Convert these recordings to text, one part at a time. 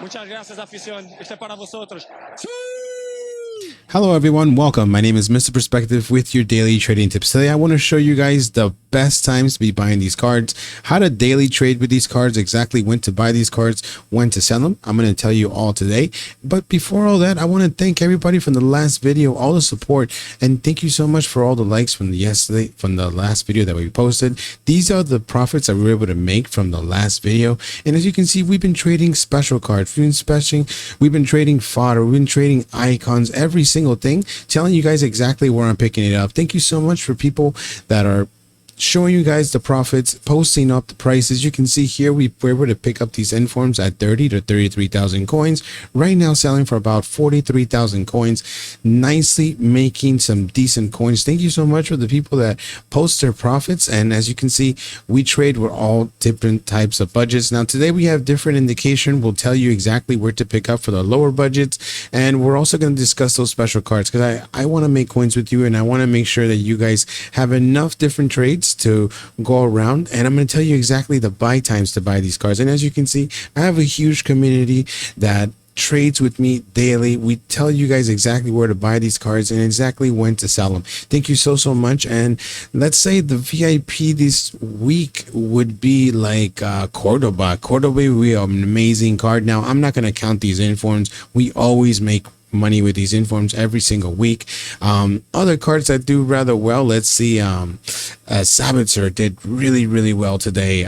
Muchas gracias, afición. Este es para vosotros. Hello everyone, welcome. My name is Mr. Perspective with your daily trading tips. Today I want to show you guys the best times to be buying these cards, how to daily trade with these cards, exactly when to buy these cards, when to sell them. I'm going to tell you all today. But before all that, I want to thank everybody from the last video, all the support, and thank you so much for all the likes from the last video that we posted. These are the profits that we were able to make from the last video. And as you can see, we've been trading special cards, we've been trading fodder, we've been trading icons, every single thing, telling you guys exactly where I'm picking it up. Thank you so much for people that are showing you guys the profits, posting up the prices. You can see here we were able to pick up these informs at 30 to 33,000 coins. Right now selling for about 43,000 coins, nicely making some decent coins. Thank you so much for the people that post their profits. And as you can see, we trade with all different types of budgets. Now today we have different indication. We'll tell you exactly where to pick up for the lower budgets, and we're also going to discuss those special cards because I want to make coins with you, and I want to make sure that you guys have enough different trades to go around. And I'm going to tell you exactly the buy times to buy these cards. And as you can see, I have a huge community that trades with me daily. We tell you guys exactly where to buy these cards and exactly when to sell them. Thank you so much. And let's say the VIP this week would be like Cordoba. Cordoba would be an amazing card. Now I'm not going to count these informs. We always make money with these informs every single week. Other cards that do rather well, let's see, Sabitzer did really well today.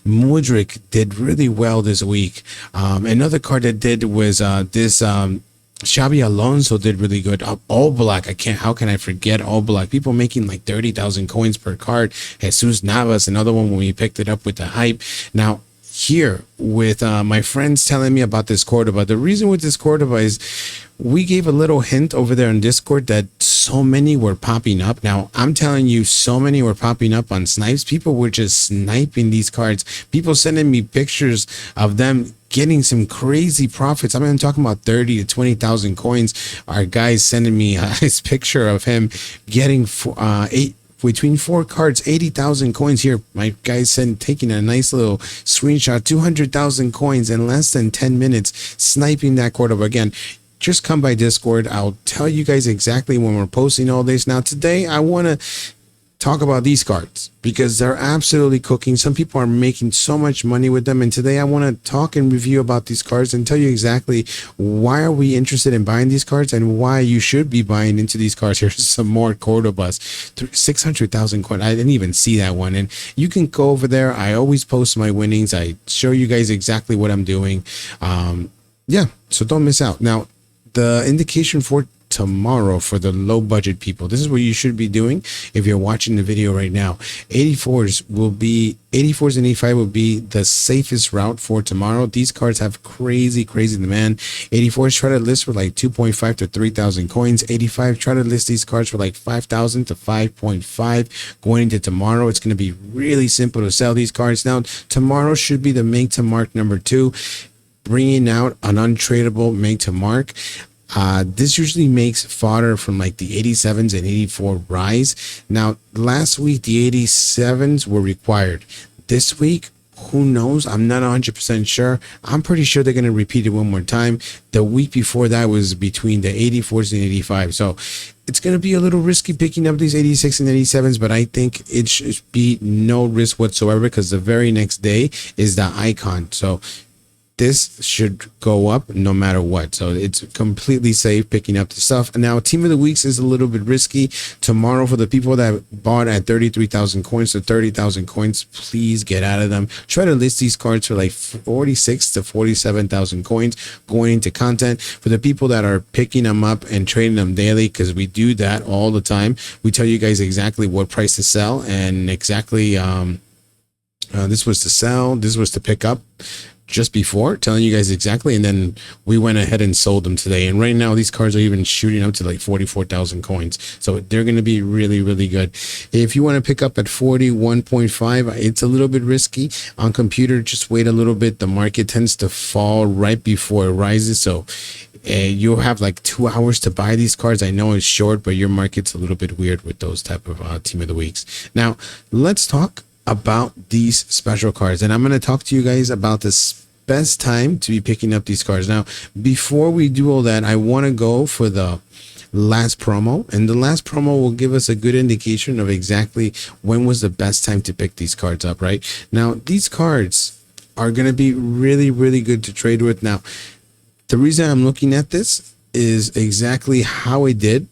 Mudrik did really well this week. Another card that did was this Xabi Alonso did really good. All Black, how can I forget All Black? People making like 30,000 coins per card. Jesus Navas, another one when we picked it up with the hype. Now here with my friends telling me about this Cordoba. The reason with this Cordoba is we gave a little hint over there on Discord that so many were popping up. Now I'm telling you, so many were popping up on snipes. People were just sniping these cards. People sending me pictures of them getting some crazy profits. I mean, I'm talking about 30 to 20,000 coins. Our guy's sending me his picture of him getting between 4 cards, 80,000 coins. Here my guy's taking a nice little screenshot, 200,000 coins in less than 10 minutes, sniping that Cordoba. Again, just come by Discord. I'll tell you guys exactly when we're posting all this. Now today I want to talk about these cards because they're absolutely cooking. Some people are making so much money with them, and today I want to talk and review about these cards and tell you exactly why are we interested in buying these cards and why you should be buying into these cards. Here's some more Cordobas, 600,000 coins. I didn't even see that one, and you can go over there. I always post my winnings. I show you guys exactly what I'm doing. Yeah, so don't miss out. Now the indication for tomorrow for the low budget people, this is what you should be doing if you're watching the video right now. 84s and 85 will be the safest route for tomorrow. These cards have crazy demand. 84s try to list for like 2.5 to 3,000 coins. 85 try to list these cards for like 5,000 to 5.5. Going into tomorrow, it's going to be really simple to sell these cards. Now tomorrow should be the make to mark number 2, bringing out an untradeable make to mark. This usually makes fodder from like the 87s and 84 rise. Now last week the 87s were required. This week, who knows? I'm not 100% sure. I'm pretty sure they're going to repeat it one more time. The week before that was between the 84s and 85. So it's going to be a little risky picking up these 86 and 87s, but I think it should be no risk whatsoever because the very next day is the icon. So this should go up no matter what. So it's completely safe picking up the stuff. Now, team of the weeks is a little bit risky. Tomorrow, for the people that bought at 33,000 coins to 30,000 coins, please get out of them. Try to list these cards for like 46 to 47,000 coins going into content. For the people that are picking them up and trading them daily, because we do that all the time. We tell you guys exactly what price to sell and exactly this was to sell, this was to pick up just before, telling you guys exactly, and then we went ahead and sold them today. And right now these cards are even shooting up to like 44,000 coins, so they're going to be really good. If you want to pick up at 41.5, it's a little bit risky on computer. Just wait a little bit. The market tends to fall right before it rises, so you'll have like 2 hours to buy these cards. I know it's short, but your market's a little bit weird with those type of team of the weeks. Now let's talk about these special cards, and I'm going to talk to you guys about this best time to be picking up these cards. Now, before we do all that, I want to go for the last promo, and the last promo will give us a good indication of exactly when was the best time to pick these cards up. Right now, these cards are going to be really, really good to trade with. Now, the reason I'm looking at this is exactly how it did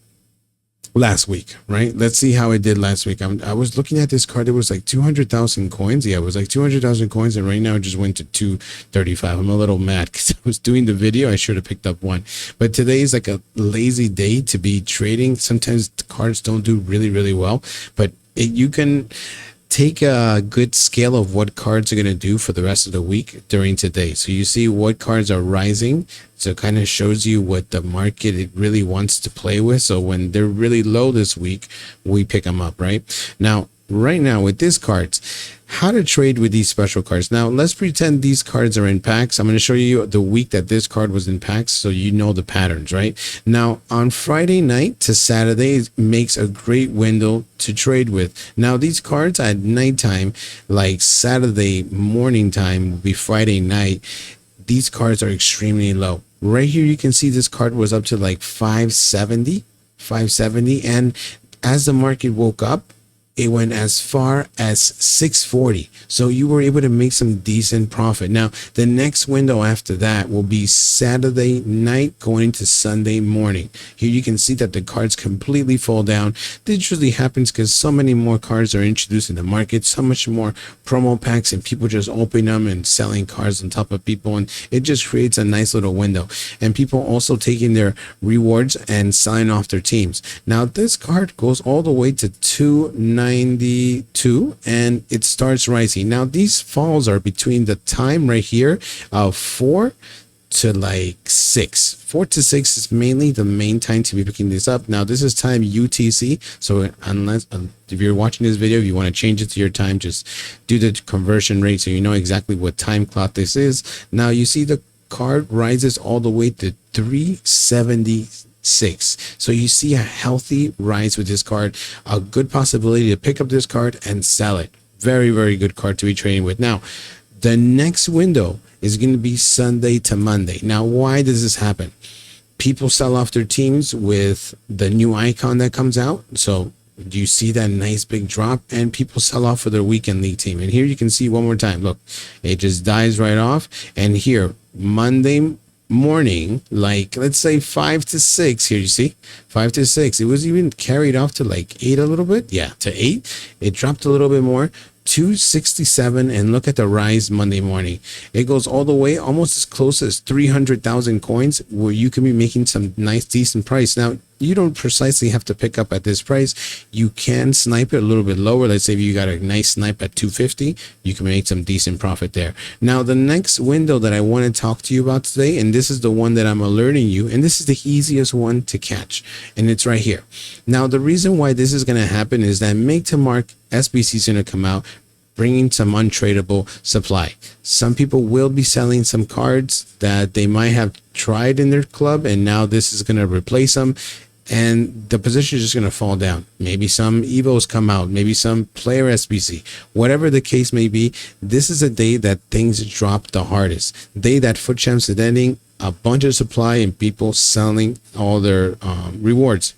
last week, right? Let's see how it did last week. I was looking at this card. It was like 200,000 coins. Yeah, it was like 200,000 coins, and right now it just went to 235. I'm a little mad because I was doing the video. I should have picked up one, but today is like a lazy day to be trading. Sometimes the cards don't do really, really well, but you can take a good scale of what cards are going to do for the rest of the week during today. So you see what cards are rising. So it kind of shows you what the market it really wants to play with. So when they're really low this week, we pick them up, right? Now, right now with these cards, how to trade with these special cards. Now, let's pretend these cards are in packs. I'm going to show you the week that this card was in packs so you know the patterns, right? Now, on Friday night to Saturday makes a great window to trade with. Now, these cards at nighttime, like Saturday morning time will be Friday night. These cards are extremely low. Right here, you can see this card was up to like 570. And as the market woke up, it went as far as 640. So you were able to make some decent profit. Now, the next window after that will be Saturday night going into Sunday morning. Here you can see that the cards completely fall down. This usually happens because so many more cards are introduced in the market, so much more promo packs, and people just open them and selling cards on top of people. And it just creates a nice little window. And people also taking their rewards and selling off their teams. Now, this card goes all the way to 292 and it starts rising. Now, these falls are between the time right here of 4 to like 6. 4 to 6 is mainly the main time to be picking this up. Now, this is time UTC. So unless if you're watching this video, if you want to change it to your time, just do the conversion rate so you know exactly what time clock this is. Now, you see the card rises all the way to 376. So you see a healthy rise with this card, a good possibility to pick up this card and sell it. Very, very good card to be trading with. Now, the next window is going to be Sunday to Monday. Now, why does this happen? People sell off their teams with the new icon that comes out. So you see that nice big drop, and people sell off for their weekend league team. And here you can see one more time. Look, it just dies right off. And here, Monday morning, like let's say 5 to 6, here you see 5 to 6, it was even carried off to like 8 a little bit. Yeah, to 8. It dropped a little bit more, 267, and look at the rise Monday morning. It goes all the way almost as close as 300,000 coins, where you can be making some nice decent price. Now, you don't precisely have to pick up at this price. You can snipe it a little bit lower. Let's say if you got a nice snipe at 250, you can make some decent profit there. Now, the next window that I want to talk to you about today, and this is the one that I'm alerting you, and this is the easiest one to catch, and it's right here. Now, the reason why this is going to happen is that make to mark SBC is going to come out, bringing some untradeable supply. Some people will be selling some cards that they might have tried in their club, and now this is going to replace them, and the position is just going to fall down. Maybe some Evos come out, maybe some player SBC, whatever the case may be. This is a day that things drop the hardest. Day that Foot Champs is ending, a bunch of supply and people selling all their rewards.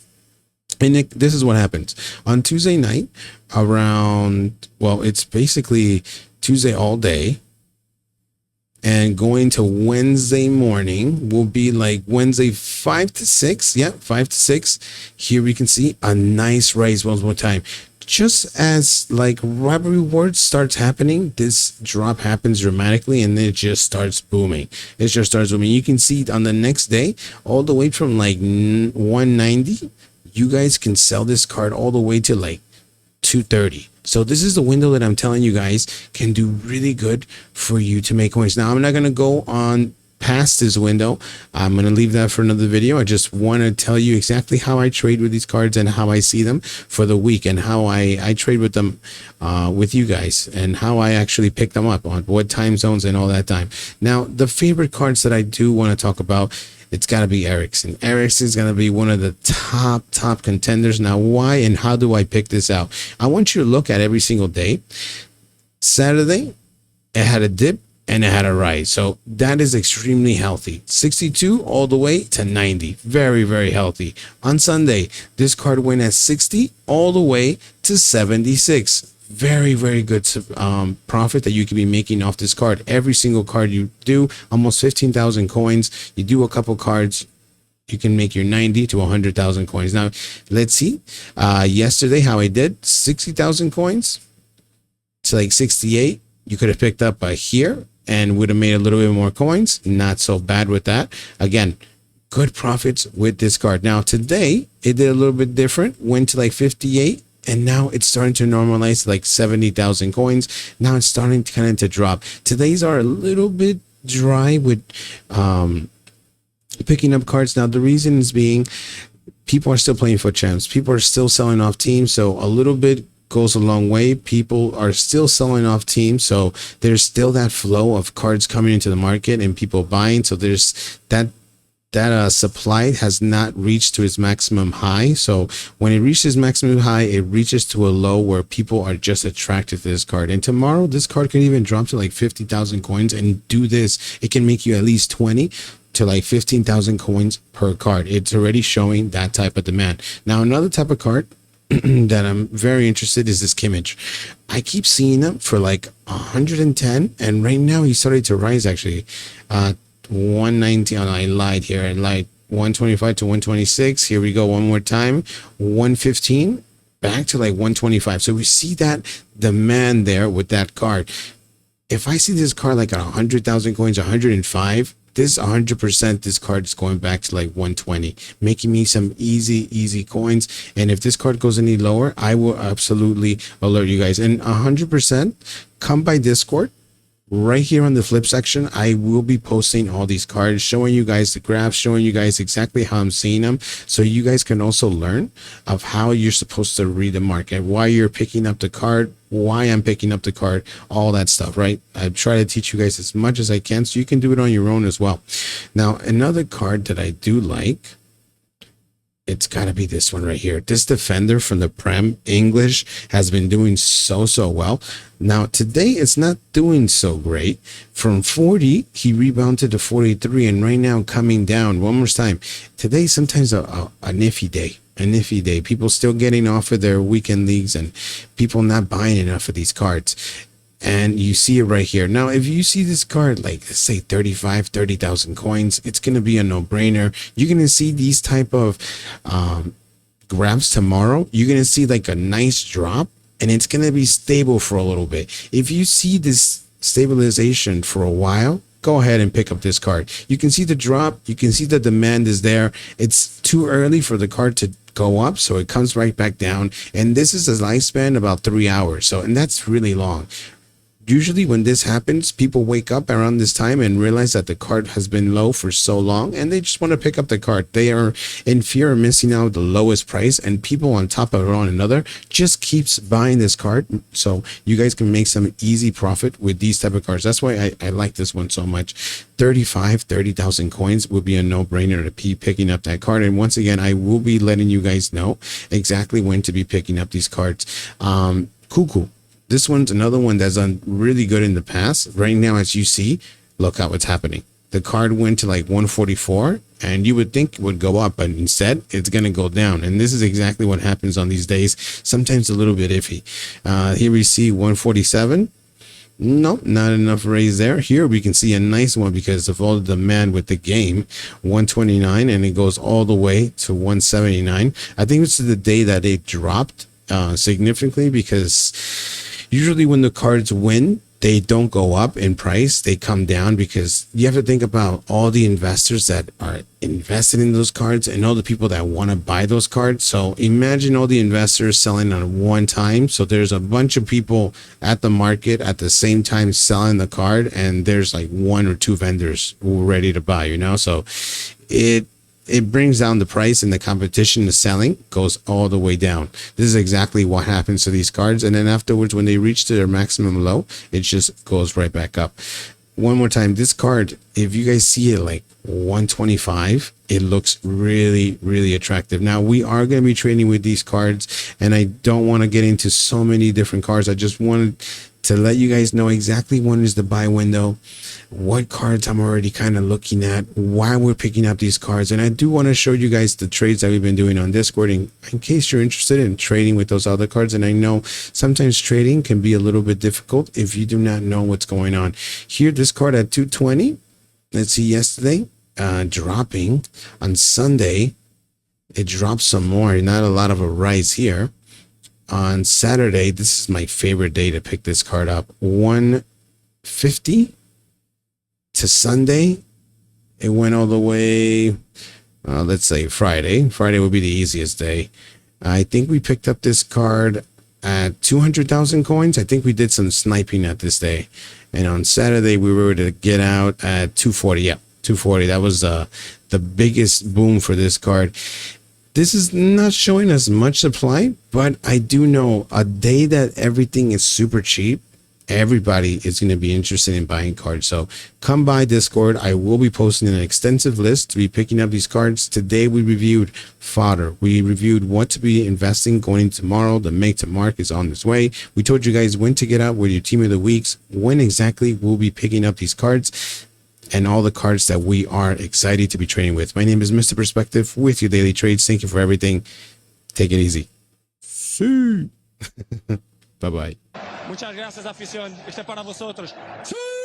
And this is what happens on Tuesday night around, well, it's basically Tuesday all day, and going to Wednesday morning will be like Wednesday 5 to 6. Yeah, 5 to 6. Here we can see a nice rise one more time. Just as like robbery rewards starts happening, this drop happens dramatically, and then it just starts booming. It just starts booming. You can see on the next day, all the way from like 190, you guys can sell this card all the way to like 230. So this is the window that I'm telling you guys can do really good for you to make coins. Now, I'm not going to go on past this window. I'm going to leave that for another video. I just want to tell you exactly how I trade with these cards and how I see them for the week, and how I trade with them with you guys, and how I actually pick them up on what time zones and all that time. Now, the favorite cards that I do want to talk about, it's got to be Ericsson. Ericsson is going to be one of the top contenders. Now, why and how do I pick this out? I want you to look at every single day. Saturday, it had a dip, and it had a rise. So that is extremely healthy. 62 all the way to 90. Very, very healthy. On Sunday, this card went at 60 all the way to 76. Very, very good profit that you can be making off this card. Every single card you do, almost 15,000 coins. You do a couple cards, you can make your 90 to 100,000 coins. Now, let's see. Yesterday, how I did 60,000 coins to like 68. You could have picked up here and would have made a little bit more coins. Not so bad with that. Again, good profits with this card. Now, today, it did a little bit different. Went to like 58. And now it's starting to normalize to like 70,000 coins. Now it's starting to kind of to drop. Today's are a little bit dry with picking up cards. Now the reason is being people are still playing foot champs. People are still selling off teams. So a little bit goes a long way. People are still selling off teams. So there's still that flow of cards coming into the market and people buying. So there's that supply has not reached to its maximum high. So when it reaches maximum high, it reaches to a low where people are just attracted to this card. And tomorrow, this card can even drop to like 50,000 coins and do this. It can make you at least 20 to like 15,000 coins per card. It's already showing that type of demand. Now, another type of card that I'm very interested is this Kimmich. I keep seeing him for like 110, and right now he started to rise actually. 190. Oh, no, I lied here. I lied. 125 to 126. Here we go one more time. 115 back to like 125. So we see that demand there with that card. If I see this card like at 100,000 coins, 105, this 100%, this card is going back to like 120, making me some easy coins. And if this card goes any lower, I will absolutely alert you guys. And 100%, come by Discord. Right here on the flip section, I will be posting all these cards, showing you guys the graphs, showing you guys exactly how I'm seeing them. So you guys can also learn of how you're supposed to read the market, why you're picking up the card, why I'm picking up the card, all that stuff, right? I try to teach you guys as much as I can so you can do it on your own as well. Now, another card that I do like, it's got to be this one right here. This defender from the Prem English has been doing so well. Now, today it's not doing so great. From 40, he rebounded to 43, and right now coming down one more time. Today, sometimes a nifty day. A nifty day. People still getting off of their weekend leagues and people not buying enough of these cards. And you see it right here. Now, if you see this card, like let's say 30,000 coins, it's going to be a no-brainer. You're going to see these type of graphs tomorrow. You're going to see like a nice drop, and it's going to be stable for a little bit. If you see this stabilization for a while, go ahead and pick up this card. You can see the drop. You can see the demand is there. It's too early for the card to go up, so it comes right back down. And this is a lifespan about 3 hours. So, and that's really long. Usually when this happens, people wake up around this time and realize that the card has been low for so long and they just want to pick up the card. They are in fear of missing out the lowest price, and people on top of one another just keeps buying this card. So you guys can make some easy profit with these type of cards. That's why I like this one so much. 30,000 coins would be a no-brainer to be picking up that card. And once again, I will be letting you guys know exactly when to be picking up these cards. Cuckoo. This one's another one that's done really good in the past. Right now, as you see, look how it's happening. The card went to like 144, and you would think it would go up, but instead, it's going to go down. And this is exactly what happens on these days. Sometimes a little bit iffy. Here we see 147. Nope, not enough raise there. Here we can see a nice one because of all the demand with the game. 129, and it goes all the way to 179. I think this is the day that it dropped significantly, because usually when the cards win, they don't go up in price, they come down, because you have to think about all the investors that are invested in those cards and all the people that want to buy those cards. So imagine all the investors selling at one time. So there's a bunch of people at the market at the same time selling the card, and there's like one or two vendors who are ready to buy, you know? So it brings down the price, and the competition, the selling goes all the way down. This is exactly what happens to these cards. And then afterwards, when they reach to their maximum low, it just goes right back up. One more time, this card, if you guys see it like 125, it looks really attractive. Now, we are going to be trading with these cards, and I don't want to get into so many different cards. I just wanted to let you guys know exactly when is the buy window, what cards I'm already kind of looking at, why we're picking up these cards. And I do want to show you guys the trades that we've been doing on Discord in case you're interested in trading with those other cards. And I know sometimes trading can be a little bit difficult if you do not know what's going on. Here, this card at 220, let's see, yesterday, dropping on Sunday, it dropped some more, not a lot of a rise here. On Saturday, this is my favorite day to pick this card up, 150 to Sunday. It went all the way, let's say Friday. Friday would be the easiest day. I think we picked up this card at 200,000 coins. I think we did some sniping at this day. And on Saturday, we were able to get out at 240. Yeah, 240. That was the biggest boom for this card. This is not showing us much supply, but I do know a day that everything is super cheap, everybody is going to be interested in buying cards. So come by Discord. I will be posting an extensive list to be picking up these cards. Today we reviewed fodder. We reviewed what to be investing going tomorrow. The make to mark is on its way. We told you guys when to get out with your team of the weeks, when exactly we'll be picking up these cards, and all the cards that we are excited to be trading with. My name is Mr. Perspective with your daily trades. Thank you for everything. Take it easy. See. Bye-bye. Muchas gracias, afición. Este es para vosotros. ¡Sí!